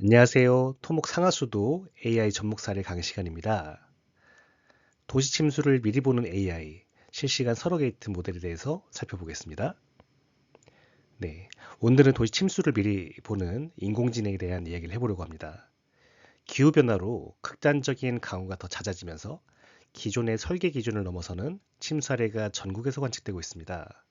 안녕하세요. 토목 상하수도 AI 접목 사례 강의 시간입니다. 도시 침수를 미리 보는 AI, 실시간 서러게이트 모델에 대해서 살펴보겠습니다. 네, 오늘은 도시 침수를 미리 보는 인공지능에 대한 이야기를 해보려고 합니다. 기후변화로 극단적인 강우가 더 잦아지면서 기존의 설계 기준을 넘어서는 침수 사례가 전국에서 관측되고 있습니다.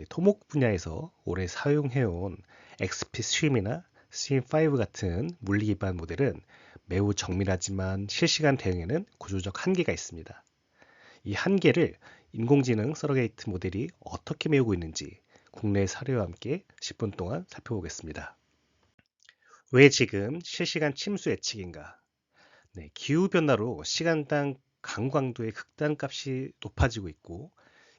토목 분야에서 오래 사용해온 XP 스윕이나 스윕5 같은 물리 기반 모델은 매우 정밀하지만 실시간 대응에는 구조적 한계가 있습니다. 이 한계를 인공지능 서러게이트 모델이 어떻게 메우고 있는지 국내 사례와 함께 10분 동안 살펴보겠습니다. 왜 지금 실시간 침수 예측인가? 네, 기후변화로 시간당 강광도의 극단값이 높아지고 있고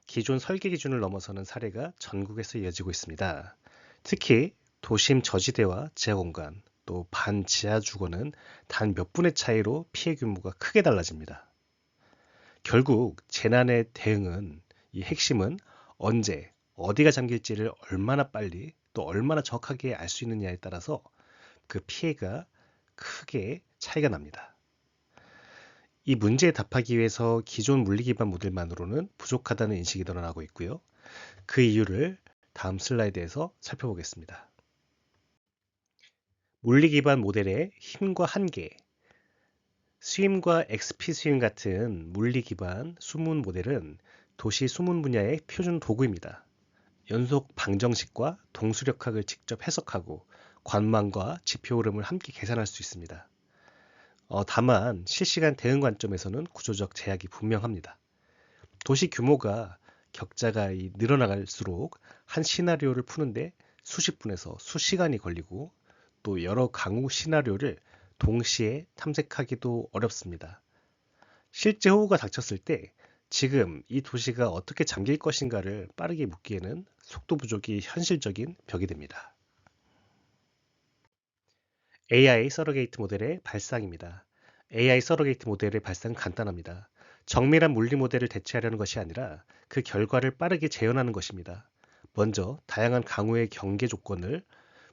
기존 설계 기준을 넘어서는 사례가 전국에서 이어지고 있습니다. 특히 도심 저지대와 지하공간, 또 반지하 주거는 단 몇 분의 차이로 피해 규모가 크게 달라집니다. 결국 재난의 대응은 이 핵심은 언제, 어디가 잠길지를 얼마나 빨리 또 얼마나 정확하게 알 수 있느냐에 따라서 그 피해가 크게 차이가 납니다. 이 문제에 답하기 위해서 기존 물리 기반 모델만으로는 부족하다는 인식이 드러나고 있고요. 그 이유를 다음 슬라이드에서 살펴보겠습니다. 물리 기반 모델의 힘과 한계, 스윕과 XP 스윕 같은 물리 기반 수문 모델은 도시 수문 분야의 표준 도구입니다. 연속 방정식과 동수력학을 직접 해석하고 관망과 지표 흐름을 함께 계산할 수 있습니다. 다만 실시간 대응 관점에서는 구조적 제약이 분명합니다. 도시 규모가 격자가 늘어나갈수록 한 시나리오를 푸는데 수십 분에서 수시간이 걸리고 또 여러 강우 시나리오를 동시에 탐색하기도 어렵습니다. 실제 호우가 닥쳤을 때 지금 이 도시가 어떻게 잠길 것인가를 빠르게 묻기에는 속도 부족이 현실적인 벽이 됩니다. AI 서러게이트 모델의 발상입니다. AI 서러게이트 모델의 발상은 간단합니다. 정밀한 물리 모델을 대체하려는 것이 아니라 그 결과를 빠르게 재현하는 것입니다. 먼저 다양한 강우의 경계 조건을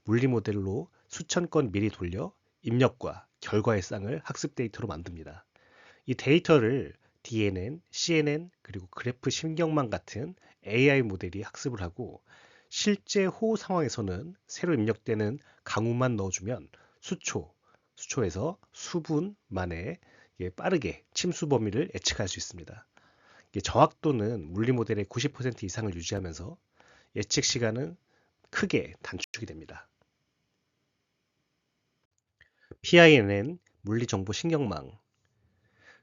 물리 모델로 수천 건 미리 돌려 입력과 결과의 쌍을 학습 데이터로 만듭니다. 이 데이터를 DNN, CNN, 그리고 그래프 심경망 같은 AI 모델이 학습을 하고 실제 호우 상황에서는 새로 입력되는 강우만 넣어주면 수초에서 수분 만에 빠르게 침수 범위를 예측할 수 있습니다. 정확도는 물리 모델의 90% 이상을 유지하면서 예측 시간은 크게 단축이 됩니다. PINN 물리정보 신경망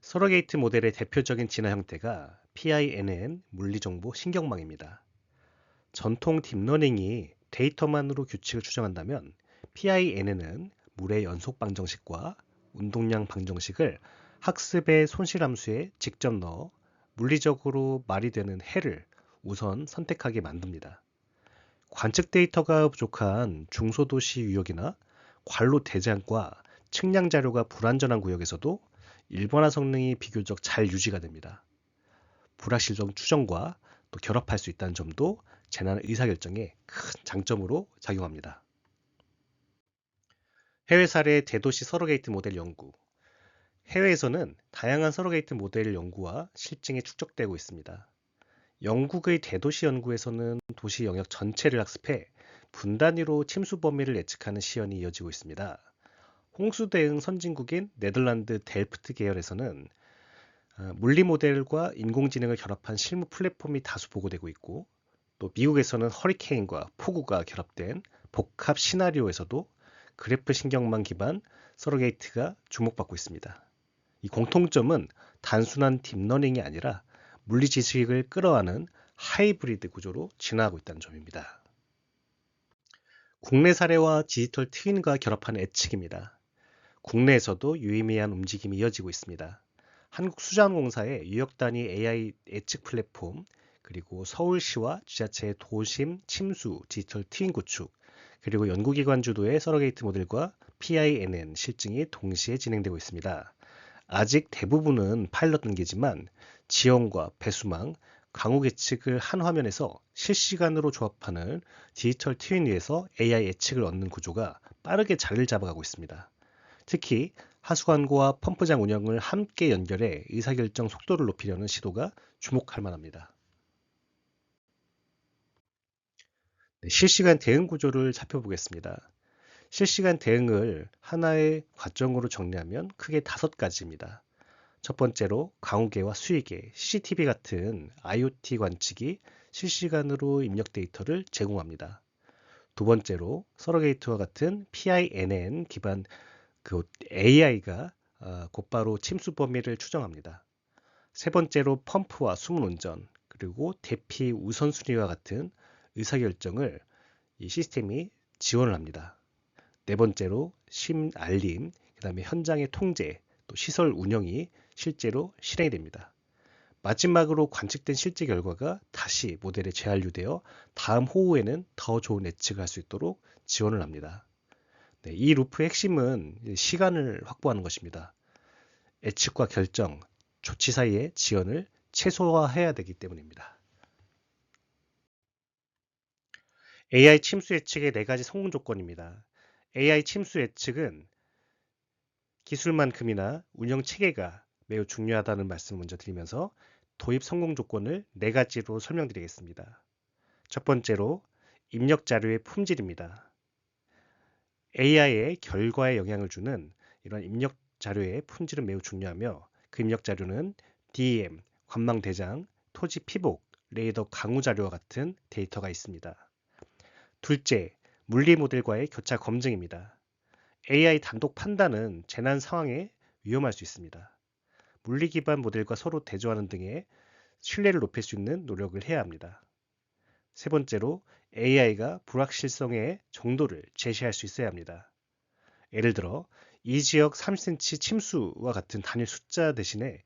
서러게이트 모델의 대표적인 진화 형태가 PINN 물리정보 신경망입니다. 전통 딥러닝이 데이터만으로 규칙을 추정한다면 PINN은 물의 연속 방정식과 운동량 방정식을 학습의 손실함수에 직접 넣어 물리적으로 말이 되는 해를 우선 선택하게 만듭니다. 관측 데이터가 부족한 중소도시 유역이나 관로 대장과 측량 자료가 불완전한 구역에서도 일반화 성능이 비교적 잘 유지가 됩니다. 불확실성 추정과 또 결합할 수 있다는 점도 재난 의사결정에 큰 장점으로 작용합니다. 해외 사례 대도시 서러게이트 모델 연구. 해외에서는 다양한 서러게이트 모델 연구와 실증이 축적되고 있습니다. 영국의 대도시 연구에서는 도시 영역 전체를 학습해 분 단위로 침수 범위를 예측하는 시연이 이어지고 있습니다. 홍수 대응 선진국인 네덜란드 델프트 계열에서는 물리 모델과 인공지능을 결합한 실무 플랫폼이 다수 보고되고 있고 또 미국에서는 허리케인과 폭우가 결합된 복합 시나리오에서도 그래프 신경망 기반 서러게이트가 주목받고 있습니다. 이 공통점은 단순한 딥러닝이 아니라 물리 지식을 끌어안는 하이브리드 구조로 진화하고 있다는 점입니다. 국내 사례와 디지털 트윈과 결합한 예측입니다. 국내에서도 유의미한 움직임이 이어지고 있습니다. 한국수자원공사의 유역 단위 AI 예측 플랫폼, 그리고 서울시와 지자체의 도심 침수 디지털 트윈 구축, 그리고 연구기관 주도의 서러게이트 모델과 PINN 실증이 동시에 진행되고 있습니다. 아직 대부분은 파일럿 단계지만 지형과 배수망, 강우 계측을 한 화면에서 실시간으로 조합하는 디지털 트윈 위에서 AI 예측을 얻는 구조가 빠르게 자리를 잡아가고 있습니다. 특히 하수관고와 펌프장 운영을 함께 연결해 의사결정 속도를 높이려는 시도가 주목할 만합니다. 네, 실시간 대응 구조를 살펴보겠습니다. 실시간 대응을 하나의 과정으로 정리하면 크게 5가지입니다. 첫 번째로 강우계와 수위계, CCTV 같은 IoT 관측이 실시간으로 입력 데이터를 제공합니다. 두 번째로 서러게이트와 같은 PINN 기반 AI가 곧바로 침수 범위를 추정합니다. 세 번째로 펌프와 수문 운전, 그리고 대피 우선순위와 같은 의사결정을 이 시스템이 지원을 합니다. 네 번째로 심 알림, 그다음에 현장의 통제, 또 시설 운영이 실제로 실행이 됩니다. 마지막으로 관측된 실제 결과가 다시 모델에 재한류되어 다음 호우에는 더 좋은 예측을 할 수 있도록 지원을 합니다. 네, 이 루프의 핵심은 시간을 확보하는 것입니다. 예측과 결정, 조치 사이의 지연을 최소화해야 되기 때문입니다. AI 침수 예측의 4가지 성공 조건입니다. AI 침수 예측은 기술만큼이나 운영 체계가 매우 중요하다는 말씀을 먼저 드리면서 도입 성공 조건을 4가지로 설명드리겠습니다. 첫 번째로 입력 자료의 품질입니다. AI의 결과에 영향을 주는 이런 입력 자료의 품질은 매우 중요하며 그 입력 자료는 DEM, 관망 대장, 토지 피복, 레이더 강우 자료와 같은 데이터가 있습니다. 둘째, 물리 모델과의 교차 검증입니다. AI 단독 판단은 재난 상황에 위험할 수 있습니다. 물리 기반 모델과 서로 대조하는 등의 신뢰를 높일 수 있는 노력을 해야 합니다. 세 번째로 AI가 불확실성의 정도를 제시할 수 있어야 합니다. 예를 들어 이 지역 30cm 침수와 같은 단일 숫자 대신에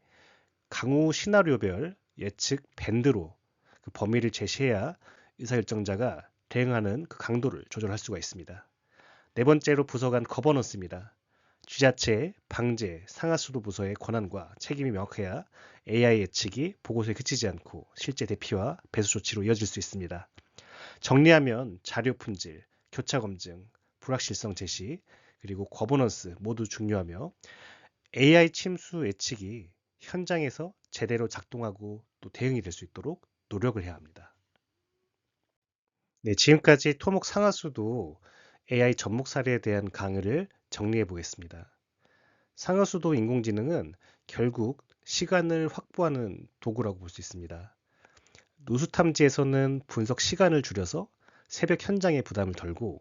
강우 시나리오별 예측 밴드로 그 범위를 제시해야 의사결정자가 대응하는 그 강도를 조절할 수가 있습니다. 네 번째로 부서 간 거버넌스입니다. 지자체, 방제, 상하수도 부서의 권한과 책임이 명확해야 AI 예측이 보고서에 그치지 않고 실제 대피와 배수 조치로 이어질 수 있습니다. 정리하면 자료 품질, 교차 검증, 불확실성 제시, 그리고 거버넌스 모두 중요하며 AI 침수 예측이 현장에서 제대로 작동하고 또 대응이 될 수 있도록 노력을 해야 합니다. 네, 지금까지 토목 상하수도 AI 접목 사례에 대한 강의를 정리해 보겠습니다. 상하수도 인공지능은 결국 시간을 확보하는 도구라고 볼 수 있습니다. 누수 탐지에서는 분석 시간을 줄여서 새벽 현장의 부담을 덜고,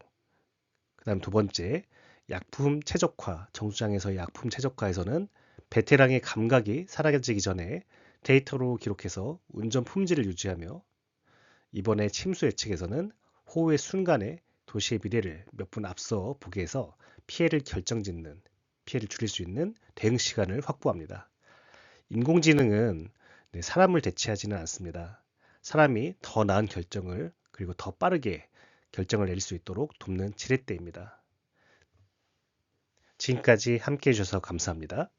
그다음 두 번째, 약품 최적화, 정수장에서의 약품 최적화에서는 베테랑의 감각이 사라지기 전에 데이터로 기록해서 운전 품질을 유지하며, 이번에 침수 예측에서는 호우의 순간에 도시의 미래를 몇 분 앞서 보게 해서 피해를 결정짓는, 피해를 줄일 수 있는 대응 시간을 확보합니다. 인공지능은 사람을 대체하지는 않습니다. 사람이 더 나은 결정을 그리고 더 빠르게 결정을 내릴 수 있도록 돕는 지렛대입니다. 지금까지 함께 해주셔서 감사합니다.